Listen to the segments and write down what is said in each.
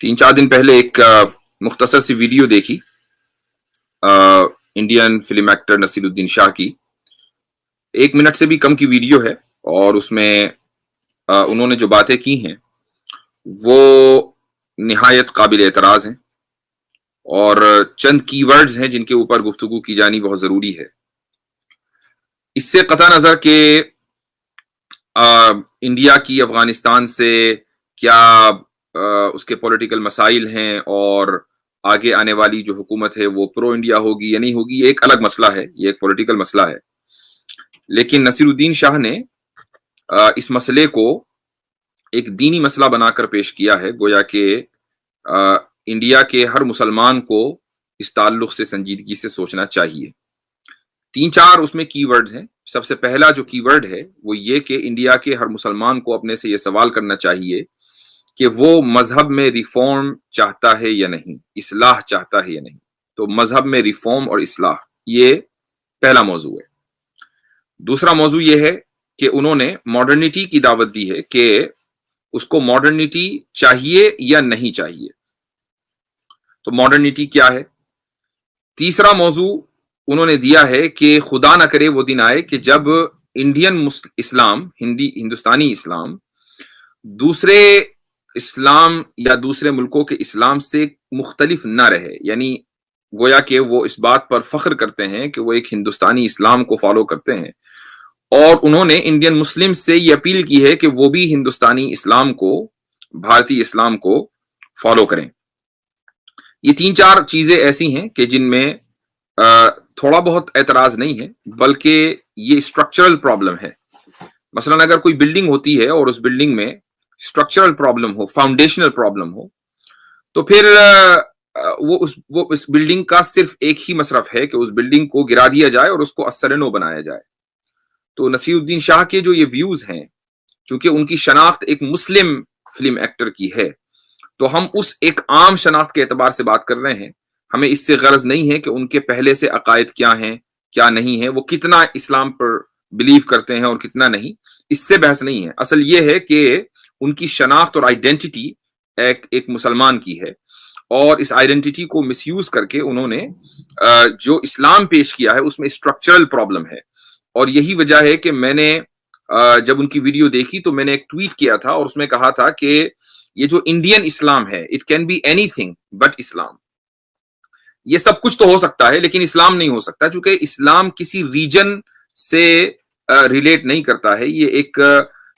3-4 दिन पहले एक मुख्तसर सी वीडियो देखी Indian film actor Naseeruddin Shah की। 1 मिनट से भी कम की वीडियो है और उसमें उन्होंने जो बातें की हैं वो निहायत काबिल एतराज हैं और चंद कीवर्ड्स हैं जिनके ऊपर गुफ्तगू की जानी बहुत जरूरी है। इससे कतई नजर के इंडिया की अफगानिस्तान से क्या उसके पॉलिटिकल मसाइल हैं और आगे आने वाली जो हुकूमत है वो प्रो इंडिया होगी या नहीं होगी, ये एक अलग मसला है, ये एक पॉलिटिकल मसला है। लेकिन नसीरुद्दीन शाह ने इस मसले को एक दीनी मसला बनाकर पेश किया है, गोया कि इंडिया के हर मुसलमान को इस ताल्लुक से संजीदगी से सोचना चाहिए। 3-4 उसमें कीवर्ड्स हैं। सबसे पहला जो कीवर्ड है वो ये कि इंडिया के हर मुसलमान को अपने से ये सवाल करना चाहिए कि वो मजहब में रिफॉर्म चाहता है या नहीं, इस्लाह चाहता है या नहीं। तो मजहब में रिफॉर्म और इस्लाह, ये पहला मौजू है। दूसरा मौजू ये है कि उन्होंने मॉडर्निटी की दावत दी है कि उसको मॉडर्निटी चाहिए या नहीं चाहिए। तो मॉडर्निटी क्या है। तीसरा मौजू उन्होंने दिया है कि खुदा ना करे वो दिन आए कि जब इंडियन इस्लाम, हिंदुस्तानी इस्लाम दूसरे इस्लाम या दूसरे मुल्कों के इस्लाम से मुख्तलिफ ना रहे, यानी गोया कि वो इस बात पर फख्र करते हैं कि वो एक हिंदुस्तानी इस्लाम को फॉलो करते हैं। और उन्होंने इंडियन मुस्लिम से ये अपील की है कि वो भी हिंदुस्तानी इस्लाम को, भारतीय इस्लाम को फॉलो करें। ये 3-4 चीजें ऐसी हैं कि जिनमें थोड़ा बहुत एतराज नहीं है, बल्कि ये स्ट्रक्चरल प्रॉब्लम है। मसलन अगर कोई बिल्डिंग होती है और उस बिल्डिंग में स्ट्रक्चरल प्रॉब्लम हो, फाउंडेशनल प्रॉब्लम हो, तो फिर वो उस बिल्डिंग का सिर्फ एक ही मसरफ है कि उस बिल्डिंग को गिरा दिया जाए और उसको अस्सर-ए-नौ बनाया जाए। तो नसीरुद्दीन शाह के जो ये व्यूज हैं, चूंकि उनकी शनाख्त एक मुस्लिम फिल्म एक्टर की है, तो हम उस एक आम शनाख्त के एतबार से बात कर रहे हैं। हमें इससे गरज नहीं है कि उनके पहले से अकायद क्या हैं क्या नहीं है, वो कितना इस्लाम पर बिलीव करते हैं और कितना नहीं, इससे बहस नहीं है। असल ये है कि उनकी शनाख्त और आइडेंटिटी एक मुसलमान की है और इस आइडेंटिटी को मिसयूज करके उन्होंने जो इस्लाम पेश किया है उसमें स्ट्रक्चरल प्रॉब्लम है। और यही वजह है कि मैंने जब उनकी वीडियो देखी तो मैंने एक ट्वीट किया था और उसमें कहा था कि ये जो इंडियन इस्लाम है, it can be anything but Islam. ये सब कुछ तो हो सकता है लेकिन इस्लाम नहीं हो सकता, क्योंकि इस्लाम किसी रीजन से रिलेट नहीं करता है। ये एक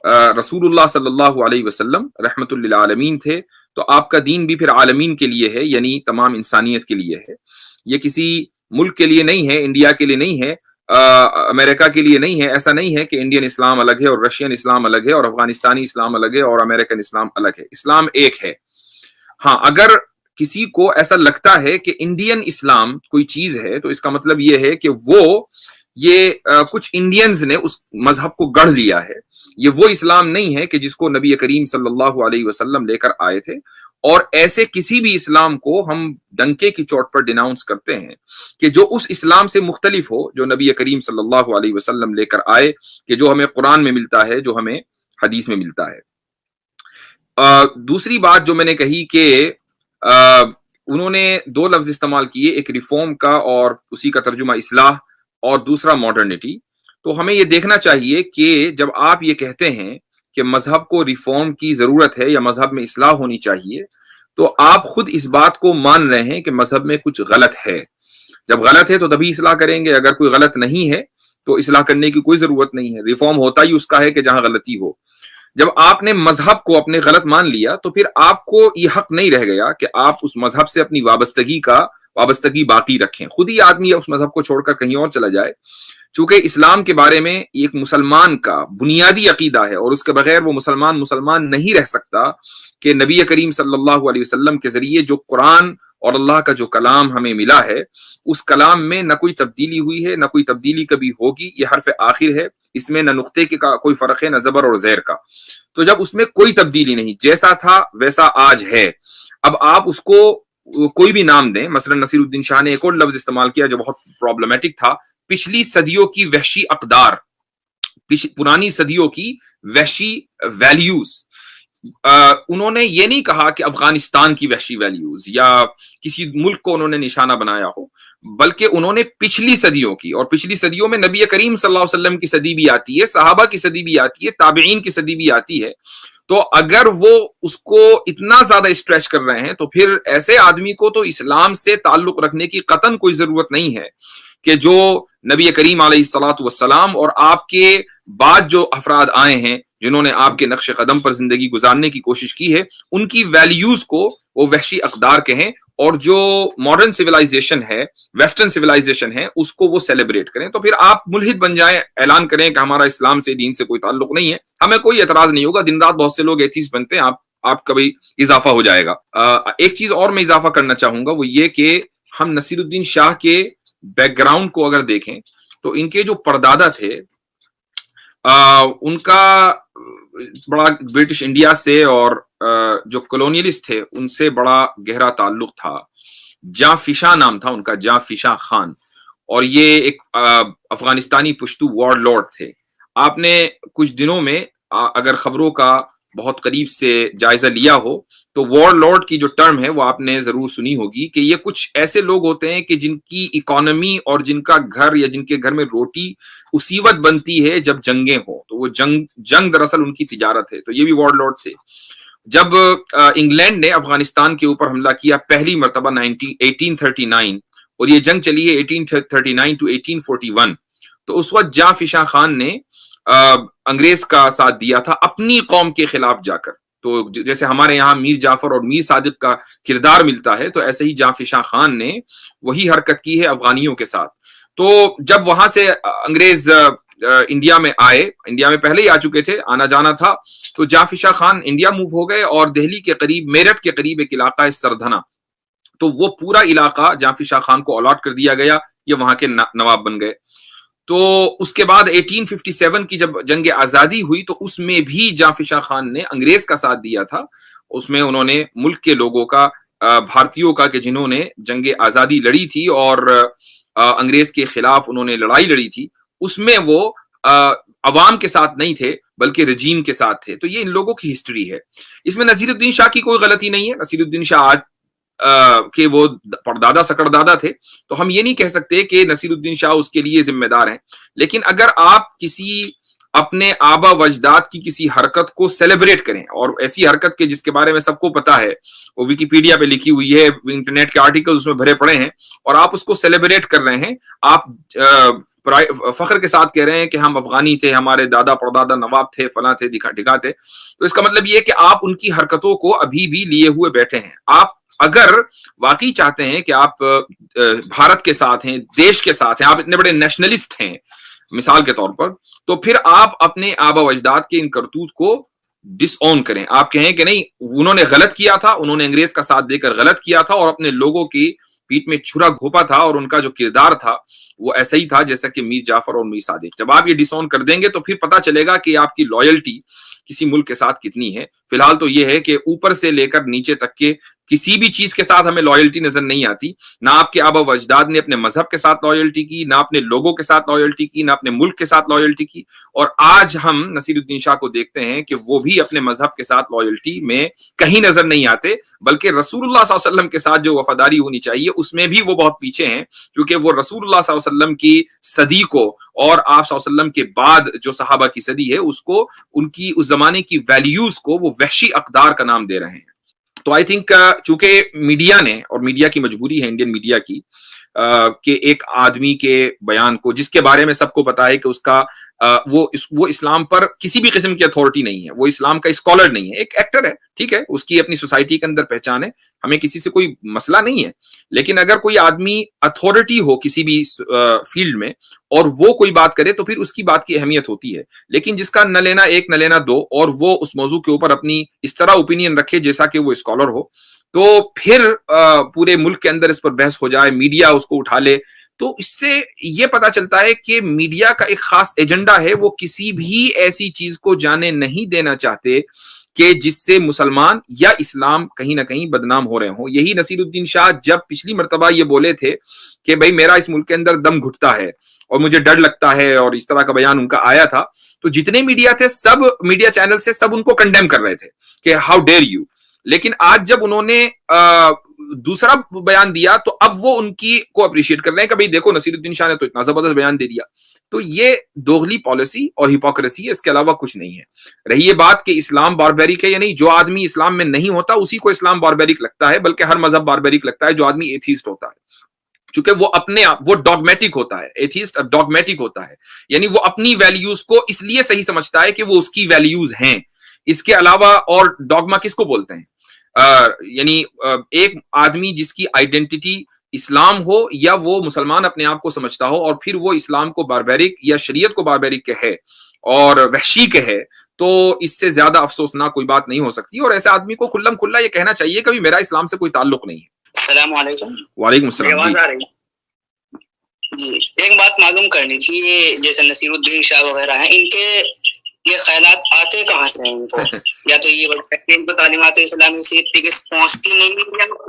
रसूलुल्लाह सल्लल्लाहु अलैहि वसल्लम रहमतुल लिल आलमीन थे, तो आपका दीन भी फिर आलमीन के लिए है, यानी तमाम इंसानियत के लिए है। ये किसी मुल्क के लिए नहीं है, इंडिया के लिए नहीं है, अमेरिका के लिए नहीं है। ऐसा नहीं है कि इंडियन इस्लाम अलग है और रशियन इस्लाम अलग है और अफगानिस्तानी इस्लाम अलग है और अमेरिकन इस्लाम अलग है। इस्लाम एक है। हाँ, अगर किसी को ऐसा लगता है कि इंडियन इस्लाम कोई चीज है तो इसका मतलब ये है कि कुछ इंडियंस ने उस मजहब को गढ़ लिया है। ये वो इस्लाम नहीं है कि जिसको नबी करीम सल्लल्लाहु अलैहि वसल्लम लेकर आए थे। और ऐसे किसी भी इस्लाम को हम डंके की चोट पर डिनाउंस करते हैं कि जो उस इस्लाम से मुख्तलिफ हो जो नबी करीम सल्लल्लाहु अलैहि वसल्लम लेकर आए, कि जो हमें कुरान में मिलता है, जो हमें हदीस में मिलता है। दूसरी बात जो मैंने कही कि उन्होंने 2 लफ्ज इस्तेमाल किए, एक रिफॉर्म का और उसी का तर्जुमा इस्लाह, और दूसरा मॉडर्निटी। तो हमें ये देखना चाहिए कि जब आप ये कहते हैं कि मजहब को रिफॉर्म की जरूरत है या मजहब में इस्लाह होनी चाहिए, तो आप खुद इस बात को मान रहे हैं कि मजहब में कुछ गलत है। जब गलत है तो तभी इस्लाह करेंगे, अगर कोई गलत नहीं है तो इस्लाह करने की कोई जरूरत नहीं है। रिफॉर्म होता ही उसका है कि जहां गलती हो। जब आपने मजहब को अपने गलत मान लिया तो फिर आपको ये हक नहीं रह गया कि आप उस मजहब से अपनी वाबस्तगी बाकी रखें। खुद ही आदमी उस मजहब को छोड़कर कहीं और चला जाए। चूंकि इस्लाम के बारे में एक मुसलमान का बुनियादी अकीदा है और उसके बगैर वो मुसलमान नहीं रह सकता कि नबी करीम सल्लल्लाहु अलैहि वसल्लम के जरिए जो कुरान और अल्लाह का जो कलाम हमें मिला है, उस कलाम में न कोई तब्दीली हुई है, न कोई तब्दीली कभी होगी। ये हर्फ आखिर है, इसमें न नुक्ते के का कोई फर्क है, न जबर और ज़ैर का। तो जब उसमें कोई तब्दीली नहीं, जैसा था वैसा आज है। अब आप उसको कोई भी नाम दें। मसलन नसीरुद्दीन शाह ने एक और लफ्ज इस्तेमाल किया जो बहुत प्रॉब्लमेटिक था, पिछली सदियों की वहशी अकदार, पुरानी सदियों की वहशी वैल्यूज। उन्होंने ये नहीं कहा कि अफगानिस्तान की वहशी वैल्यूज या किसी मुल्क को उन्होंने निशाना बनाया हो, बल्कि उन्होंने पिछली सदियों की, और पिछली सदियों में नबी करीम सल्लल्लाहु अलैहि वसल्लम की सदी भी आती है, सहाबा की सदी भी आती है, ताबईन की सदी भी आती है। तो अगर वो उसको इतना ज्यादा स्ट्रेच कर रहे हैं, तो फिर ऐसे आदमी को तो इस्लाम से ताल्लुक रखने की कतन कोई जरूरत नहीं है कि जो नबी करीम अलैहिस्सलातु वस्सलाम और आपके बाद जो अफराद आए हैं जिन्होंने आपके नक्श कदम पर जिंदगी गुजारने की कोशिश की है, उनकी वैल्यूज को वो वहशी अकदार कहें, और जो मॉडर्न सिविलाइजेशन है, वेस्टर्न सिविलाइजेशन है, उसको वो सेलिब्रेट करें। तो फिर आप मुल्हिद बन जाएं, ऐलान करें कि हमारा इस्लाम से, दीन से कोई ताल्लुक नहीं है, हमें कोई एतराज नहीं होगा। दिन रात बहुत से लोग एथीस्ट बनते हैं, आपका भी इजाफा हो जाएगा। एक चीज और मैं इजाफा करना चाहूंगा, वो ये कि हम नसीरुद्दीन शाह के बैकग्राउंड को अगर देखें तो इनके जो परदादा थे, उनका बड़ा ब्रिटिश इंडिया से और जो कॉलोनियलिस्ट थे उनसे बड़ा गहरा ताल्लुक था। जाफिशा नाम था उनका, जाफिशा खान, और ये एक अफगानिस्तानी पुश्तू वॉर लॉर्ड थे। आपने कुछ दिनों में अगर खबरों का बहुत करीब से जायजा लिया हो तो वॉर लॉर्ड की जो टर्म है वो आपने जरूर सुनी होगी कि ये कुछ ऐसे लोग होते हैं कि जिनकी इकोनॉमी और जिनका घर या जिनके घर में रोटी उसी वक्त बनती है जब जंगें हो, तो वो जंग दरअसल उनकी तिजारत है। तो ये भी वॉर लॉर्ड थे। जब इंग्लैंड ने अफगानिस्तान के ऊपर हमला किया पहली मरतबा 1839, और ये जंग चली है 1839 टू 1841, तो उस वक्त जाफिशा खान ने अंग्रेज का साथ दिया था अपनी कौम के खिलाफ जाकर। तो जैसे हमारे यहाँ मीर जाफर और मीर सादिक का किरदार मिलता है, तो ऐसे ही जाफिशा खान ने वही हरकत की है अफगानियों के साथ। तो जब वहां से अंग्रेज इंडिया में आए, इंडिया में पहले ही आ चुके थे, आना जाना था, तो जाफिशा खान इंडिया मूव हो गए और दिल्ली के करीब, मेरठ के करीब एक इलाका है सरधना, तो वो पूरा इलाका जाफिशा खान को अलॉट कर दिया गया, ये वहां के नवाब बन गए। तो उसके बाद 1857 की जब जंग आजादी हुई तो उसमें भी जाफिशा खान ने अंग्रेज का साथ दिया था। उसमें उन्होंने मुल्क के लोगों का, भारतीयों का, कि जिन्होंने जंग आजादी लड़ी थी और अंग्रेज के खिलाफ उन्होंने लड़ाई लड़ी थी, उसमें वो अवाम के साथ नहीं थे बल्कि रजीम के साथ थे। तो ये इन लोगों की हिस्ट्री है। इसमें नसीरुद्दीन शाह की कोई गलती नहीं है। नसीरुद्दीन शाह आज के वो परदादा सकरदादा थे, तो हम ये नहीं कह सकते कि नसीरुद्दीन शाह उसके लिए जिम्मेदार हैं। लेकिन अगर आप किसी अपने आबा वजदाद की किसी हरकत को सेलिब्रेट करें, और ऐसी हरकत के जिसके बारे में सबको पता है, वो विकिपीडिया पे लिखी हुई है, इंटरनेट के आर्टिकल उसमें भरे पड़े हैं, और आप उसको सेलिब्रेट कर रहे हैं, आप फख्र के साथ कह रहे हैं कि हम अफगानी थे, हमारे दादा परदादा नवाब थे, फला थे, दिखा थे, तो इसका मतलब ये है कि आप उनकी हरकतों को अभी भी लिए हुए बैठे हैं। आप अगर वाकई चाहते हैं कि आप भारत के साथ हैं, देश के साथ हैं, आप इतने बड़े नेशनलिस्ट हैं मिसाल के तौर पर, तो फिर आप अपने आबा वजदाद के इन करतूत को डिसऑन करें। आप कहें कि नहीं, उन्होंने गलत किया था, उन्होंने अंग्रेज का साथ देकर गलत किया था और अपने लोगों की पीठ में छुरा घोपा था, और उनका जो किरदार था वो ऐसा ही था जैसा कि मीर जाफर और मीर सादिक। जब आप ये डिसऑन कर देंगे तो फिर पता चलेगा कि आपकी लॉयल्टी किसी मुल्क के साथ कितनी है। फिलहाल तो ये है कि ऊपर से लेकर नीचे तक के किसी भी चीज के साथ हमें लॉयल्टी नजर नहीं आती। ना आपके आबा वजदाद ने अपने मजहब के साथ लॉयल्टी की, ना अपने लोगों के साथ लॉयल्टी की, ना अपने मुल्क के साथ लॉयल्टी की। और आज हम नसीरुद्दीन शाह को देखते हैं कि वो भी अपने मजहब के साथ लॉयल्टी में कहीं नजर नहीं आते, बल्कि रसूलुल्लाह सल्लल्लाहु अलैहि वसल्लम के साथ जो वफादारी होनी चाहिए उसमें भी वो बहुत पीछे हैं, क्योंकि वो रसूलुल्लाह सल्लल्लाहु अलैहि वसल्लम की सदी को और आप सल्लल्लाहु अलैहि वसल्लम के बाद जो सहाबा की सदी है उसको, उनकी उस जमाने की वैल्यूज को वो वहशी अकदार का नाम दे रहे हैं। तो आई थिंक चूंकि मीडिया ने, और मीडिया की मजबूरी है इंडियन मीडिया की, कि एक आदमी के बयान को, जिसके बारे में सबको पता है कि उसका वो इस्लाम पर किसी भी किस्म की अथॉरिटी नहीं है, वो इस्लाम का स्कॉलर नहीं है, एक एक्टर है, ठीक है, उसकी अपनी सोसाइटी के अंदर पहचान है, हमें किसी से कोई मसला नहीं है। लेकिन अगर कोई आदमी अथॉरिटी हो किसी भी फील्ड में और वो कोई बात करे तो फिर उसकी बात की अहमियत होती है। लेकिन जिसका न लेना एक न लेना दो, और वो उस मौजू के ऊपर अपनी इस तरह ओपिनियन रखे जैसा कि वो स्कॉलर हो, तो फिर पूरे मुल्क के अंदर इस पर बहस हो जाए, मीडिया उसको उठा ले, तो इससे ये पता चलता है कि मीडिया का एक खास एजेंडा है। वो किसी भी ऐसी चीज को जाने नहीं देना चाहते کہ جس سے مسلمان یا اسلام کہیں نہ کہیں بدنام ہو رہے ہوں. یہی نصیر الدین شاہ جب پچھلی مرتبہ یہ بولے تھے کہ بھائی میرا اس ملک کے اندر دم گھٹتا ہے اور مجھے ڈر لگتا ہے، اور اس طرح کا بیان ان کا آیا تھا، تو جتنے میڈیا تھے، سب میڈیا چینل سے سب ان کو کنڈیم کر رہے تھے کہ ہاؤ ڈیئر یو. لیکن آج جب انہوں نے دوسرا بیان دیا تو اب وہ ان کی کو اپریشیٹ کر رہے ہیں کہ بھائی دیکھو نصیر الدین شاہ نے تو اتنا زبردست بیان دے دیا. تو یہ دوغلی پالیسی اور ہپوکریسی ہے، اس کے علاوہ کچھ نہیں ہے. رہی یہ بات کہ اسلام باربیرک ہے یا نہیں، جو آدمی اسلام میں نہیں ہوتا اسی کو اسلام باربیرک لگتا ہے، بلکہ ہر مذہب باربیرک لگتا ہے جو آدمی ایتھیسٹ ہوتا ہے، چونکہ وہ اپنے آپ وہ ڈاگمیٹک ہوتا ہے. ایتھیسٹ ڈاگمیٹک ہوتا ہے، یعنی وہ اپنی ویلیوز کو اس لیے صحیح سمجھتا ہے کہ وہ اس کی ویلیوز ہیں. اس کے علاوہ اور ڈاگما کس کو بولتے ہیں؟ یعنی ایک آدمی جس کی آئیڈینٹی اسلام ہو یا وہ مسلمان اپنے آپ کو سمجھتا ہو اور پھر وہ اسلام کو باربیرک یا شریعت کو باربیرک کہے اور وحشی کہے، تو اس سے زیادہ افسوسناک کوئی بات نہیں ہو سکتی. اور ایسے آدمی کو کھلم کھلا یہ کہنا چاہیے کہ میرا اسلام سے کوئی تعلق نہیں ہے. السلام علیکم. وعلیکم السلام. جی ایک بات معلوم کرنی تھی، یہ جیسے نصیر الدین شاہ وغیرہ ہیں، ان کے یہ خیالات آتے کہاں سے ہیں ان کو؟ یا تو یہ ان کو تعلیمات اسلامی سے پہنچتی نہیں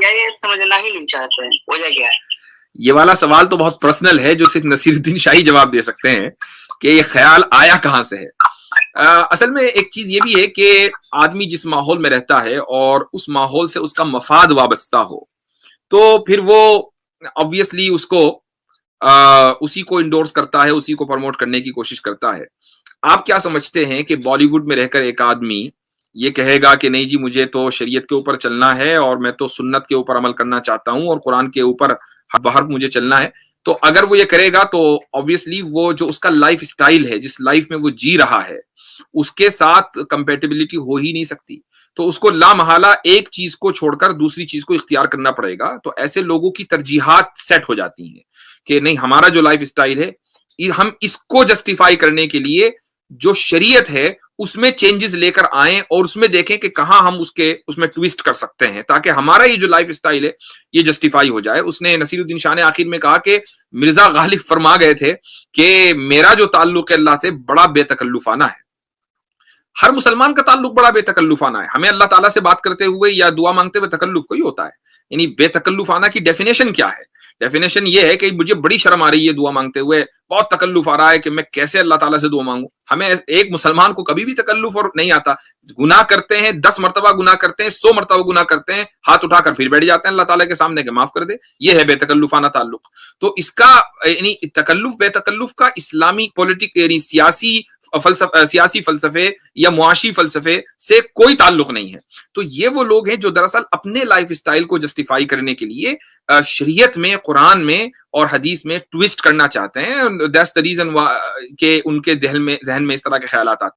یا یہ سمجھنا ہی نہیں چاہتے ہیں، وجہ کیا ہے؟ یہ والا سوال تو بہت پرسنل ہے جو صرف نصیر الدین شاہی جواب دے سکتے ہیں کہ یہ خیال آیا کہاں سے ہے. اصل میں ایک چیز یہ بھی ہے کہ آدمی جس ماحول میں رہتا ہے اور اس ماحول سے اس کا مفاد وابستہ ہو تو پھر وہ obviously اس کو اسی کو انڈورس کرتا ہے، اسی کو پروموٹ کرنے کی کوشش کرتا ہے. آپ کیا سمجھتے ہیں کہ بالی ووڈ میں رہ کر ایک آدمی یہ کہے گا کہ نہیں جی مجھے تو شریعت کے اوپر چلنا ہے اور میں تو سنت کے اوپر عمل کرنا چاہتا ہوں اور قرآن کے اوپر بحرف مجھے چلنا ہے، تو اگر وہ یہ کرے گا تو obviously وہ جو اس کا لائف سٹائل ہے، جس لائف میں وہ جی رہا ہے، اس کے ساتھ کمپیٹیبلٹی ہو ہی نہیں سکتی. تو اس کو لامحالہ ایک چیز کو چھوڑ کر دوسری چیز کو اختیار کرنا پڑے گا. تو ایسے لوگوں کی ترجیحات سیٹ ہو جاتی ہیں کہ نہیں ہمارا جو لائف سٹائل ہے ہم اس کو جسٹیفائی کرنے کے لیے جو شریعت ہے اس میں چینجز لے کر آئیں اور اس میں دیکھیں کہ کہاں ہم اس میں ٹویسٹ کر سکتے ہیں تاکہ ہمارا یہ جو لائف سٹائل ہے یہ جسٹیفائی ہو جائے. اس نے نصیر الدین شاہ نے آخر میں کہا کہ مرزا غالب فرما گئے تھے کہ میرا جو تعلق ہے اللہ سے بڑا بے تکلفانہ ہے. ہر مسلمان کا تعلق بڑا بے تکلفانہ ہے. ہمیں اللہ تعالیٰ سے بات کرتے ہوئے یا دعا مانگتے ہوئے تکلف کوئی ہوتا ہے؟ یعنی بے تکلفانہ کی ڈیفینیشن کیا ہے؟ ڈیفینیشن یہ ہے کہ مجھے بڑی شرم آ رہی ہے دعا مانگتے ہوئے، بہت تکلف آ رہا ہے کہ میں کیسے اللہ تعالیٰ سے دعا مانگوں. ہمیں ایک مسلمان کو کبھی بھی تکلف اور نہیں آتا. گناہ کرتے ہیں، 10 مرتبہ گناہ کرتے ہیں، 100 مرتبہ گناہ کرتے ہیں، ہاتھ اٹھا کر پھر بیٹھ جاتے ہیں اللہ تعالیٰ کے سامنے کہ معاف کر دے. یہ ہے بے تکلفانہ تعلق. تو اس کا یعنی تکلف بے تکلف کا اسلامی پولیٹک یعنی سیاسی فلسفے یا معاشی فلسفے سے کوئی تعلق نہیں ہے. تو یہ وہ لوگ ہیں جو دراصل اپنے لائف سٹائل کو جسٹیفائی کرنے کے لیے شریعت میں، قرآن میں اور حدیث میں ٹویسٹ کرنا چاہتے ہیں. دیٹس دی ریزن کہ ان کے ذہن میں اس طرح کے خیالات آتے ہیں.